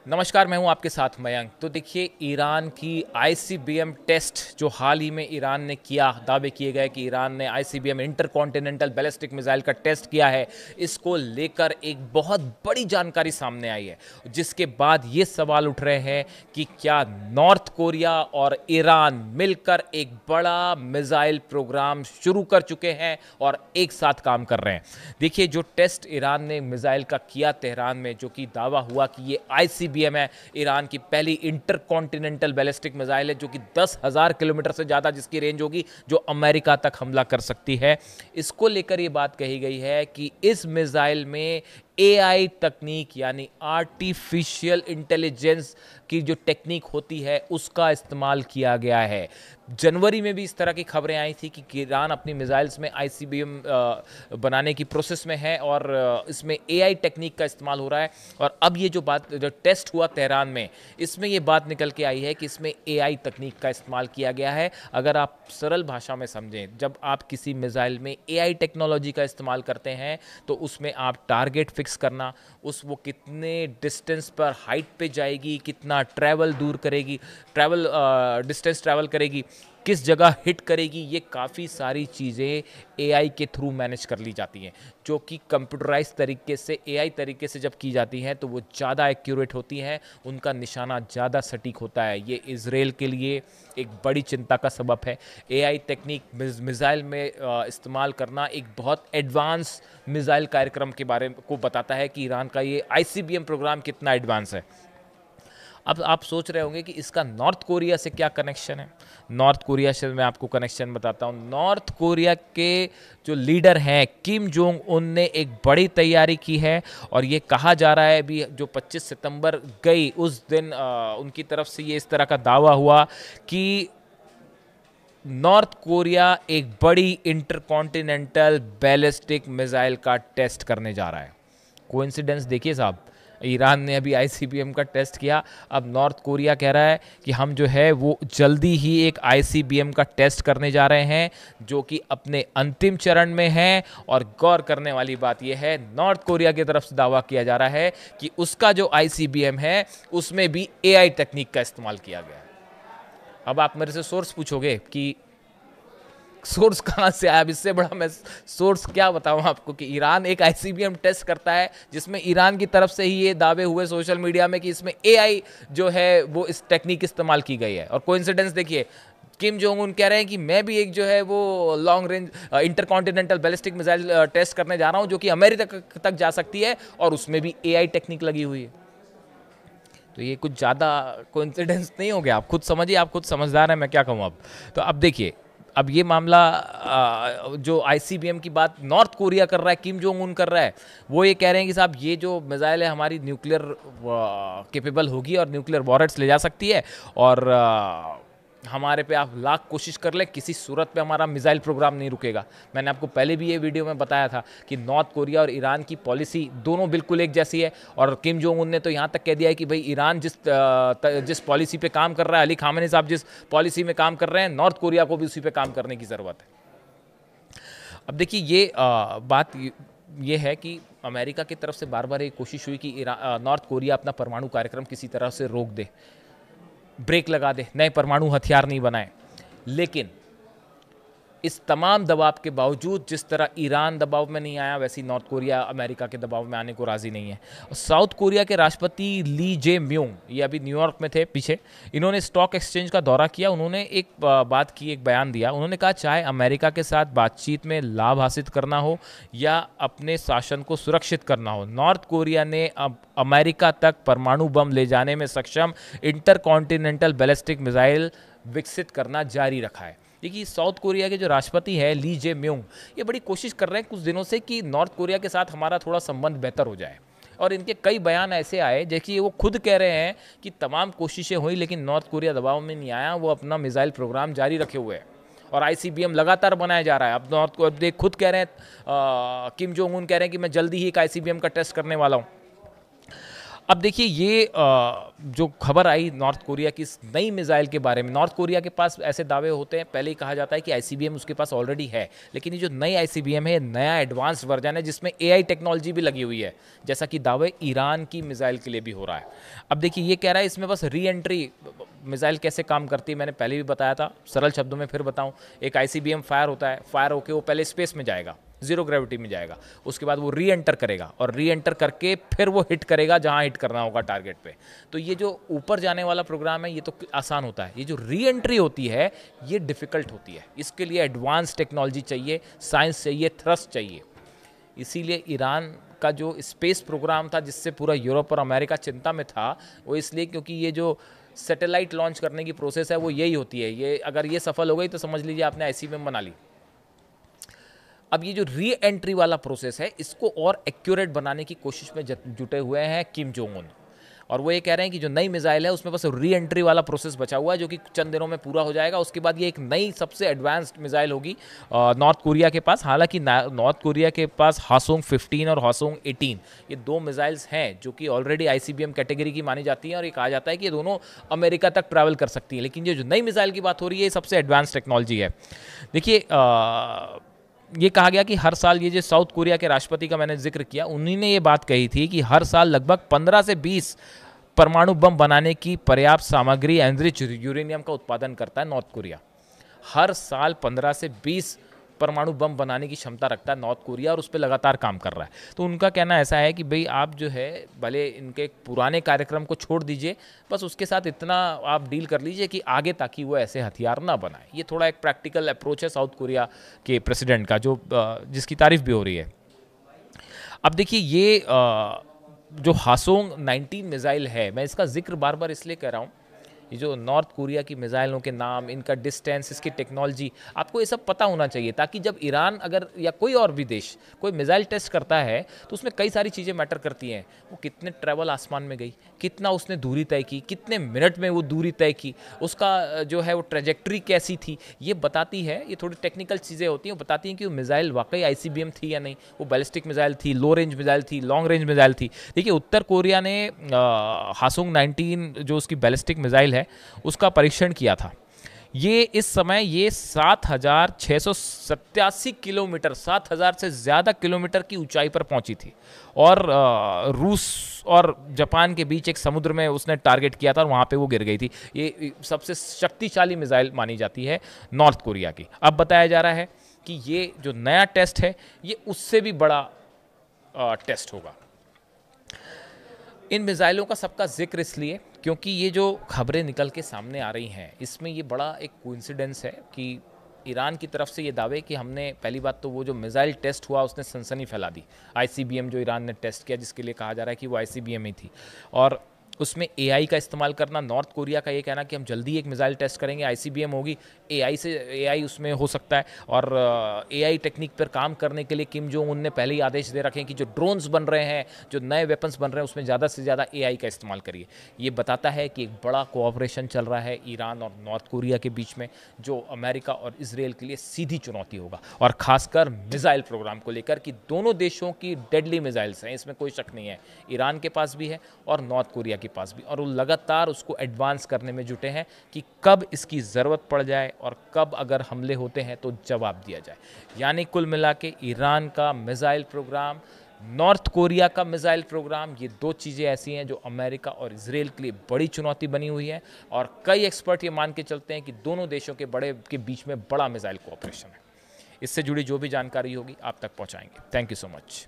नमस्कार, मैं हूं आपके साथ मयंक। तो देखिए, ईरान की आईसीबीएम टेस्ट जो हाल ही में ईरान ने किया, दावे किए गए कि ईरान ने आईसीबीएम इंटरकॉन्टिनेंटल बैलिस्टिक मिसाइल का टेस्ट किया है, इसको लेकर एक बहुत बड़ी जानकारी सामने आई है, जिसके बाद ये सवाल उठ रहे हैं कि क्या नॉर्थ कोरिया और ईरान मिलकर एक बड़ा मिसाइल प्रोग्राम शुरू कर चुके हैं और एक साथ काम कर रहे हैं। देखिए, जो टेस्ट ईरान ने मिसाइल का किया तेहरान में, जो कि दावा हुआ कि ये आईसीबीएम है, ईरान की पहली इंटरकॉन्टिनेंटल बैलिस्टिक मिसाइल है, जो कि 10,000 किलोमीटर से ज़्यादा जिसकी रेंज होगी, जो अमेरिका तक हमला कर सकती है। इसको लेकर ये बात कही गई है कि इस मिसाइल में एआई तकनीक यानी आर्टिफिशियल इंटेलिजेंस की जो टेक्निक होती है उसका इस्तेमाल किया गया है। जनवरी में भी इस तरह की खबरें आई थी कि ईरान अपनी मिसाइल्स में आईसीबीएम बनाने की प्रोसेस में है और इसमें एआई टेक्निक का इस्तेमाल हो रहा है। और अब ये जो टेस्ट हुआ तेहरान में, इसमें ये बात निकल के आई है कि इसमें एआई तकनीक का इस्तेमाल किया गया है। अगर आप सरल भाषा में समझें, जब आप किसी मिसाइल में एआई टेक्नोलॉजी का इस्तेमाल करते हैं तो उसमें आप टारगेट फिक्स करना, वो कितने डिस्टेंस पर हाइट पे जाएगी, कितना ट्रैवल दूर करेगी, डिस्टेंस ट्रैवल करेगी, किस जगह हिट करेगी, ये काफ़ी सारी चीज़ें एआई के थ्रू मैनेज कर ली जाती हैं, जो कि कंप्यूटराइज तरीके से, एआई तरीके से जब की जाती हैं तो वो ज़्यादा एक्यूरेट होती हैं, उनका निशाना ज़्यादा सटीक होता है। ये इजराइल के लिए एक बड़ी चिंता का सबब है। एआई टेक्निक मिसाइल में इस्तेमाल करना एक बहुत एडवांस मिसाइल कार्यक्रम के बारे को बताता है कि ईरान का ये आईसीबीएम प्रोग्राम कितना एडवांस है। अब आप सोच रहे होंगे कि इसका नॉर्थ कोरिया से क्या कनेक्शन है। नॉर्थ कोरिया से मैं आपको कनेक्शन बताता हूँ। नॉर्थ कोरिया के जो लीडर हैं किम जोंग उन ने एक बड़ी तैयारी की है और ये कहा जा रहा है, अभी जो 25 सितंबर गई उस दिन उनकी तरफ से ये इस तरह का दावा हुआ कि नॉर्थ कोरिया एक बड़ी इंटरकॉन्टिनेंटल बैलिस्टिक मिसाइल का टेस्ट करने जा रहा है। कोइंसिडेंस देखिए साहब, ईरान ने अभी आईसीबीएम का टेस्ट किया, अब नॉर्थ कोरिया कह रहा है कि हम जो है वो जल्दी ही एक आईसीबीएम का टेस्ट करने जा रहे हैं, जो कि अपने अंतिम चरण में है। और गौर करने वाली बात यह है, नॉर्थ कोरिया की तरफ से दावा किया जा रहा है कि उसका जो आईसीबीएम है उसमें भी एआई टेक्निक का इस्तेमाल किया गया है। अब आप मेरे से सोर्स पूछोगे कि सोर्स कहाँ से आया। अब इससे बड़ा मैं सोर्स क्या बताऊँ आपको कि ईरान एक आईसीबीएम टेस्ट करता है, जिसमें ईरान की तरफ से ही ये दावे हुए सोशल मीडिया में कि इसमें एआई जो है वो इस टेक्निक इस्तेमाल की गई है। और कोइंसिडेंस देखिए, किम जोंग उन कह रहे हैं कि मैं भी एक जो है वो long range intercontinental ballistic missile test करने जा रहा हूँ, जो कि अमेरिका तक जा सकती है और उसमें भी एआई टेक्निक लगी हुई है। तो ये कुछ ज़्यादा कोइंसिडेंस नहीं हो गया। आप खुद समझिए, आप खुद समझदार हैं, मैं क्या कहूँ अब। तो अब देखिए, अब ये मामला जो आईसीबीएम की बात नॉर्थ कोरिया कर रहा है, किम जोंग उन कर रहा है, वो ये कह रहे हैं कि साहब ये जो मिसाइल है हमारी न्यूक्लियर कैपेबल होगी और न्यूक्लियर वॉरेट्स ले जा सकती है और हमारे पे आप लाख कोशिश कर ले, किसी सूरत पे हमारा मिसाइल प्रोग्राम नहीं रुकेगा। मैंने आपको पहले भी ये वीडियो में बताया था कि नॉर्थ कोरिया और ईरान की पॉलिसी दोनों बिल्कुल एक जैसी है। और किम जोंग उन ने तो यहाँ तक कह दिया है कि भाई ईरान जिस पॉलिसी पे काम कर रहा है, अली खामेनी साहब जिस पॉलिसी में काम कर रहे हैं, नॉर्थ कोरिया को भी उसी पे काम करने की ज़रूरत है। अब देखिए, ये बात ये है कि अमेरिका की तरफ से बार बार ये कोशिश हुई कि नॉर्थ कोरिया अपना परमाणु कार्यक्रम किसी तरह से रोक दे, ब्रेक लगा दे, नए परमाणु हथियार नहीं बनाए। लेकिन इस तमाम दबाव के बावजूद, जिस तरह ईरान दबाव में नहीं आया, वैसे नॉर्थ कोरिया अमेरिका के दबाव में आने को राजी नहीं है। और साउथ कोरिया के राष्ट्रपति ली जे म्यूंग, ये अभी न्यूयॉर्क में थे पीछे, इन्होंने स्टॉक एक्सचेंज का दौरा किया। उन्होंने एक बात की, एक बयान दिया। उन्होंने कहा चाहे अमेरिका के साथ बातचीत में लाभ हासिल करना हो या अपने शासन को सुरक्षित करना हो, नॉर्थ कोरिया ने अब अमेरिका तक परमाणु बम ले जाने में सक्षम इंटरकॉन्टिनेंटल बैलिस्टिक मिसाइल विकसित करना जारी रखा है। देखिए, साउथ कोरिया के जो राष्ट्रपति हैं ली जे म्यूंग, ये बड़ी कोशिश कर रहे हैं कुछ दिनों से कि नॉर्थ कोरिया के साथ हमारा थोड़ा संबंध बेहतर हो जाए। और इनके कई बयान ऐसे आए, देखिए वो खुद कह रहे हैं कि तमाम कोशिशें हुई लेकिन नॉर्थ कोरिया दबाव में नहीं आया, वो अपना मिसाइल प्रोग्राम जारी रखे हुए हैं और आईसीबीएम लगातार बनाया जा रहा है। अब नॉर्थ कोरिया खुद कह रहे हैं, किम जोंग उन कह रहे हैं कि मैं जल्दी ही एक आईसीबीएम का टेस्ट करने वाला हूँ। अब देखिए ये जो खबर आई नॉर्थ कोरिया की इस नई मिसाइल के बारे में, नॉर्थ कोरिया के पास ऐसे दावे होते हैं, पहले ही कहा जाता है कि आईसीबीएम उसके पास ऑलरेडी है, लेकिन ये जो नई आईसीबीएम है, नया एडवांस वर्जन है जिसमें एआई टेक्नोलॉजी भी लगी हुई है, जैसा कि दावे ईरान की मिसाइल के लिए भी हो रहा है। अब देखिए ये कह रहा है इसमें बस री एंट्री मिसाइल कैसे काम करती है मैंने पहले भी बताया था, सरल शब्दों में फिर बताऊं। एक आईसीबीएम फायर होता है, फायर होकर वो पहले स्पेस में जाएगा, जीरो ग्रेविटी में जाएगा, उसके बाद वो री एंटर करेगा और री एंटर करके फिर वो हिट करेगा जहां हिट करना होगा टारगेट पे। तो ये जो ऊपर जाने वाला प्रोग्राम है ये तो आसान होता है, ये जो री एंट्री होती है ये डिफ़िकल्ट होती है। इसके लिए एडवांस टेक्नोलॉजी चाहिए, साइंस चाहिए, थ्रस्ट चाहिए। इसीलिए ईरान का जो स्पेस प्रोग्राम था जिससे पूरा यूरोप और अमेरिका चिंता में था, वो इसलिए क्योंकि ये जो सैटेलाइट लॉन्च करने की प्रोसेस है वो यही होती है, ये अगर ये सफल हो गई तो समझ लीजिए आपने आईसीबीएम बना ली। अब ये जो री एंट्री वाला प्रोसेस है इसको और एक्यूरेट बनाने की कोशिश में जुटे हुए हैं किम जोंग उन, और वो ये कह रहे हैं कि जो नई मिसाइल है उसमें बस री एंट्री वाला प्रोसेस बचा हुआ है जो कि चंद दिनों में पूरा हो जाएगा। उसके बाद ये एक नई सबसे एडवांस्ड मिसाइल होगी नॉर्थ कोरिया के पास। हालांकि नॉर्थ कोरिया के पास हासोंग 15 और हासोंग 18 ये दो मिसाइल्स हैं जो कि ऑलरेडी आईसीबीएम कैटेगरी की मानी जाती हैं, और ये कहा जाता है कि ये दोनों अमेरिका तक ट्रैवल कर सकती हैं। लेकिन ये जो नई मिसाइल की बात हो रही है ये सबसे एडवांस टेक्नोलॉजी है। देखिए ये कहा गया कि हर साल, ये जो साउथ कोरिया के राष्ट्रपति का मैंने जिक्र किया, उन्हीं ने ये बात कही थी कि हर साल लगभग 15 से 20 परमाणु बम बनाने की पर्याप्त सामग्री एनरिच यूरेनियम का उत्पादन करता है नॉर्थ कोरिया। हर साल 15 से 20 परमाणु बम बनाने की क्षमता रखता है नॉर्थ कोरिया, और उस पर लगातार काम कर रहा है। तो उनका कहना ऐसा है कि भाई आप जो है भले इनके पुराने कार्यक्रम को छोड़ दीजिए, बस उसके साथ इतना आप डील कर लीजिए कि आगे ताकि वो ऐसे हथियार ना बनाए। ये थोड़ा एक प्रैक्टिकल अप्रोच है साउथ कोरिया के प्रेसिडेंट का, जो जिसकी तारीफ भी हो रही है। अब देखिए ये जो हासोंग 19 मिसाइल है, मैं इसका जिक्र बार बार इसलिए कर रहा हूँ, ये जो नॉर्थ कोरिया की मिसाइलों के नाम, इनका डिस्टेंस, इसकी टेक्नोलॉजी, आपको ये सब पता होना चाहिए, ताकि जब ईरान अगर या कोई और भी देश कोई मिसाइल टेस्ट करता है तो उसमें कई सारी चीज़ें मैटर करती हैं। वो कितने ट्रैवल आसमान में गई, कितना उसने दूरी तय की, कितने मिनट में वो दूरी तय की, उसका जो है वो ट्रेजेक्ट्री कैसी थी, ये बताती है। ये थोड़ी टेक्निकल चीज़ें होती हैं, वो बताती हैं कि वो मिसाइल वाकई आईसीबीएम थी या नहीं, वो बैलिस्टिक मिसाइल थी, लो रेंज मिसाइल थी, लॉन्ग रेंज मिसाइल थी। देखिए उत्तर कोरिया ने हासोंग 19 जो उसकी बैलिस्टिक मिसाइल है उसका परीक्षण किया था। ये इस समय ये 7,687 किलोमीटर, 7,000 से ज़्यादा किलोमीटर की ऊंचाई पर पहुंची थी, और रूस और जापान के बीच एक समुद्र में उसने टारगेट किया था और वहाँ पे वो गिर गई थी। ये सबसे शक्तिशाली मिसाइल मानी जाती है नॉर्थ कोरिया की। अब बताया जा रहा है कि ये जो नया टेस्ट है ये उससे भी बड़ा टेस्ट होगा। इन मिसाइलों का सबका जिक्र इसलिए क्योंकि ये जो खबरें निकल के सामने आ रही हैं इसमें ये बड़ा एक कोइंसिडेंस है कि ईरान की तरफ से ये दावे कि हमने, पहली बात तो वो जो मिसाइल टेस्ट हुआ उसने सनसनी फैला दी। आईसीबीएम जो ईरान ने टेस्ट किया, जिसके लिए कहा जा रहा है कि वो आईसीबीएम ही थी, और उसमें एआई का इस्तेमाल करना। नॉर्थ कोरिया का ये कहना कि हम जल्दी एक मिसाइल टेस्ट करेंगे, आईसीबीएम होगी, एआई उसमें हो सकता है, और एआई टेक्निक पर काम करने के लिए किम जोंग उन ने पहले ही आदेश दे रखे हैं कि जो ड्रोन्स बन रहे हैं, जो नए वेपन्स बन रहे हैं, उसमें ज़्यादा से ज़्यादा एआई का इस्तेमाल करिए। ये बताता है कि एक बड़ा कोऑपरेशन चल रहा है ईरान और नॉर्थ कोरिया के बीच में, जो अमेरिका और इसराइल के लिए सीधी चुनौती होगा, और खासकर मिसाइल प्रोग्राम को लेकर कि दोनों देशों की डेडली मिसाइल्स हैं, इसमें कोई शक नहीं है। ईरान के पास भी है और नॉर्थ कोरिया के पास भी, और वो लगातार उसको एडवांस करने में जुटे हैं कि कब इसकी ज़रूरत पड़ जाए और कब अगर हमले होते हैं तो जवाब दिया जाए। यानी कुल मिला के ईरान का मिसाइल प्रोग्राम, नॉर्थ कोरिया का मिसाइल प्रोग्राम, ये दो चीज़ें ऐसी हैं जो अमेरिका और इसराइल के लिए बड़ी चुनौती बनी हुई है, और कई एक्सपर्ट ये मान के चलते हैं कि दोनों देशों के बीच में बड़ा मिसाइल कोऑपरेशन है। इससे जुड़ी जो भी जानकारी होगी आप तक पहुंचाएंगे। Thank you so much.